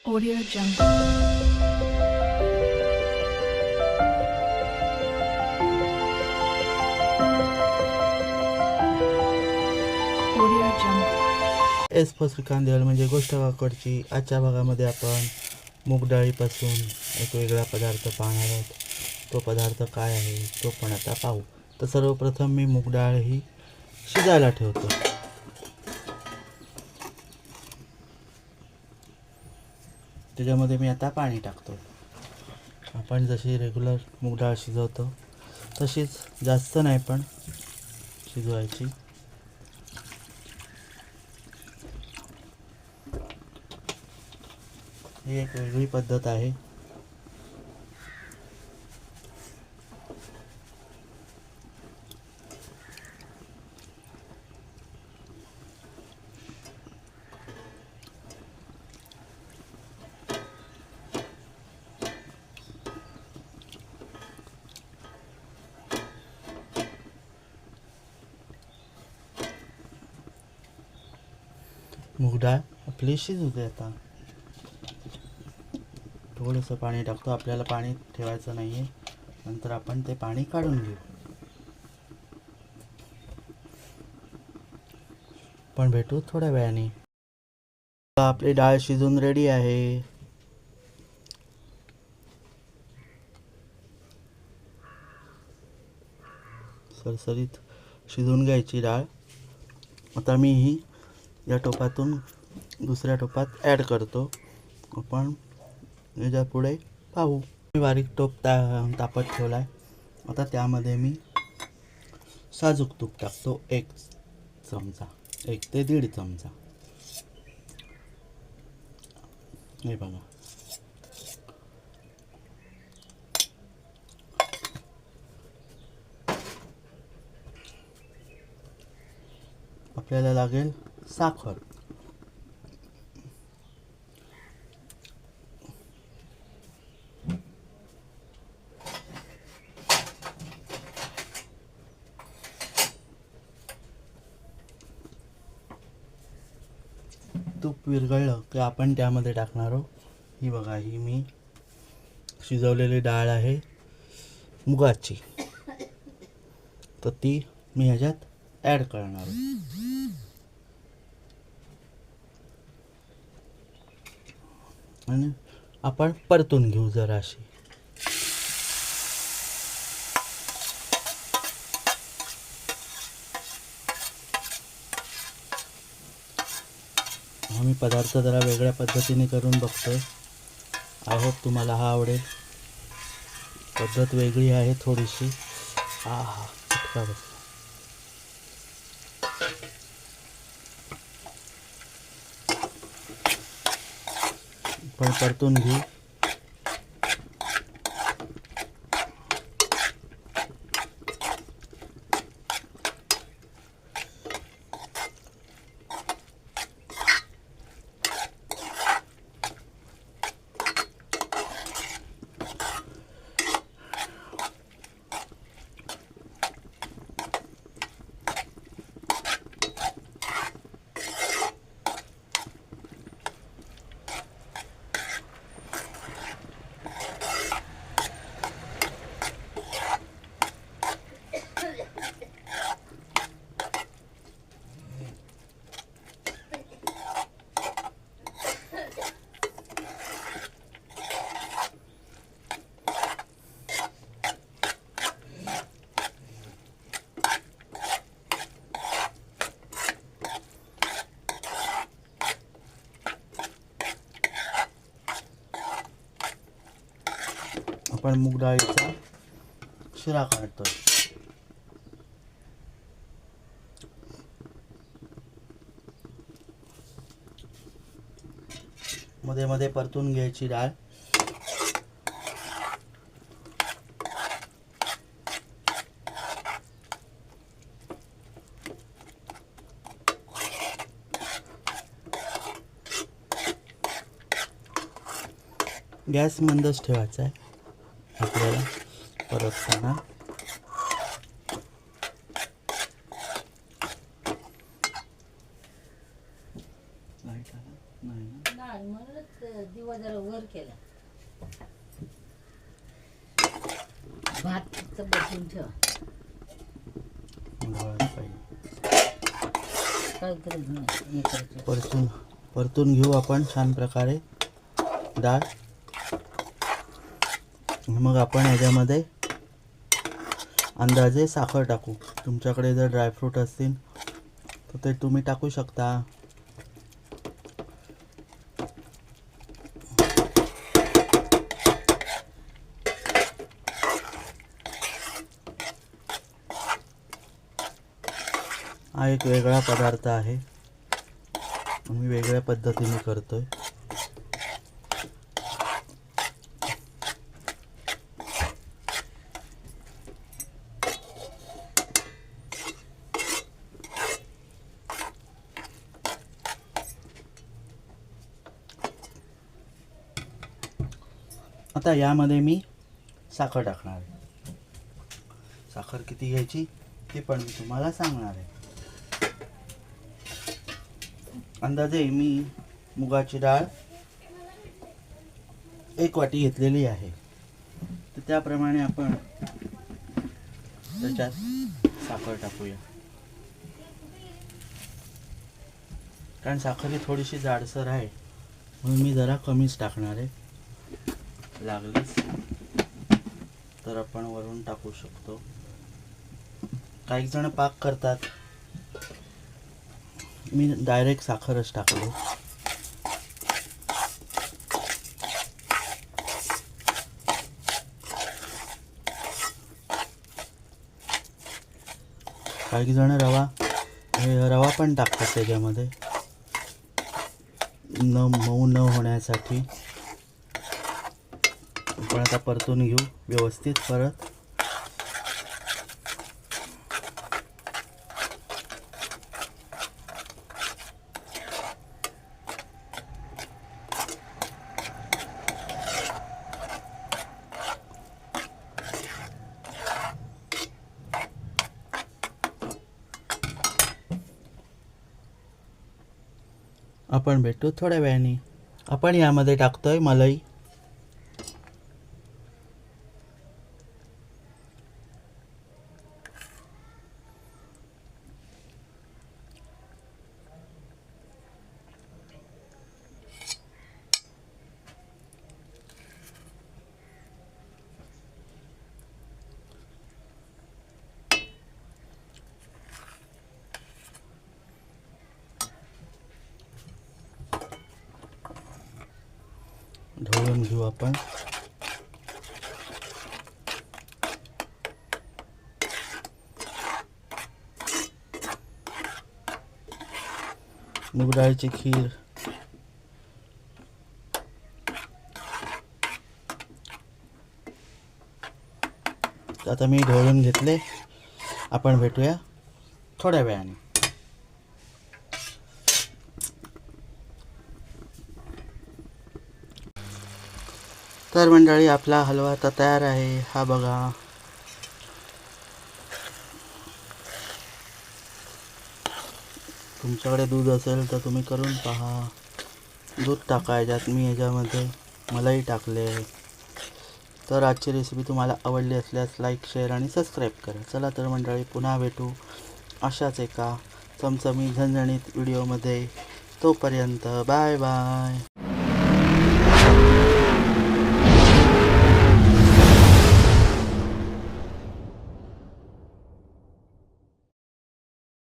Audio Jungle. Audio Jungle. S फसरी कांदेवाल म्हणजे गोष्ट वाकडची. आजच्या भागामध्ये आपण मूग डाळीपासून एक वेगळा पदार्थ पाहणार आहोत. तो पदार्थ काय आहे तो पण आता पाहू. तर सर्वप्रथम मी मूग डाळ ही शिजायला ठेवतो. त्याच्यामध्ये मी आता पाणी टाकतो. आपण जशी रेग्युलर मूग डाळ शिजवतो तशीच, जास्त नाही पण शिजवायची. ही एक वेगळी पद्धत आहे. मूग डाळ आपली शिजू दे. आता थोडंसं पाणी टाकतो. आपल्याला पाणी ठेवायचं नाही आहे, नंतर आपण ते पाणी काढून घेऊ. पण भेटू थोड्या वेळाने. आपली डाळ शिजून रेडी आहे. सरसरीत शिजून घ्यायची डाळ. आता मी ही या टोपातून दुसऱ्या टोपात ॲड करतो. आपण याच्या पुढे पाहू. मी बारीक टोप तापत ठेवला आहे. आता त्यामध्ये मी साजूक तूप टाकतो. 1 चमचा, 1 ते 1.5 चमचा. हे बघा. आपल्याला लागेल साखर. तूप विरघळलं की आपण त्यामध्ये टाकणार आहोत. ही बघा, ही मी शिजवलेली डाळ आहे मुगाची. तर ती मी ह्याच्यात ॲड करणार आहोत. आणि आपण परतून घेऊ जराशी. मी पदार्थ जरा वेगळ्या पद्धतीने करून बघतोय. आय होप तुम्हाला हा आवडेल. पद्धत वेगळी आहे थोडीशी. हा चटका बस. पण परतून घेऊ. आपण मूग डाळीचा शिरा काढतोय. मध्ये मध्ये परतून घ्यायची डाळ. गॅस मंदच ठेवायचा आहे आपल्याला परतताना. लाईट आला नाही ना. जरा वर केला भात फक्त बसून ठेवा घालायला पाहिजे. काय गरज नाही हे करायचं. परतून घेऊ आपण छान प्रकारे डाळ. मग आपण ह्याच्यामध्ये अंदाजे साखर टाकू. तुमच्याकडे जर ड्रायफ्रूट असतील तर ते तुम्ही टाकू शकता. हा एक वेगळा पदार्थ आहे, मी वेगळ्या पद्धतीने करतोय. आता यामध्ये मी साखर टाकणार आहे. साखर किती घ्यायची ते पण मी तुम्हाला सांगणार आहे. अंदाजे मी मुगाची डाळ 1 वाटी घेतलेली आहे, तर त्याप्रमाणे आपण त्याच्यात साखर टाकूया. कारण साखर ही थोडीशी जाडसर आहे म्हणून मी जरा कमीच टाकणार आहे. लागलीच तर आपण वरून टाकू शकतो. काही जण पाक करतात, मी डायरेक्ट साखरच टाकलो. काही जण रवा पण टाकतात त्याच्यामध्ये, मऊ न होण्यासाठी. आपण आता परतून घेऊ व्यवस्थित परत. आपण भेटू थोड्या वेळाने. आपण यामध्ये टाकतोय मलाई. ढवळून घेऊ आपण. मूग डाळीची खीर. आता मी ढवळून घेतले. आपण भेटूया थोड्या वेळाने. तर मंडळी, आपला हलवा आता तयार आहे. हा बघा. तुमच्याकडे दूध असेल तर तुम्ही करून पहा. दूध टाका याच्यात. मी ह्याच्यामध्ये मलाई टाकले. तर आजची रेसिपी तुम्हाला आवडली असल्यास लाईक, शेअर आणि सबस्क्राईब करा. चला तर मंडळी, पुन्हा भेटू अशाच एका चमचमीत झणझणीत व्हिडिओमध्ये. तोपर्यंत बाय बाय.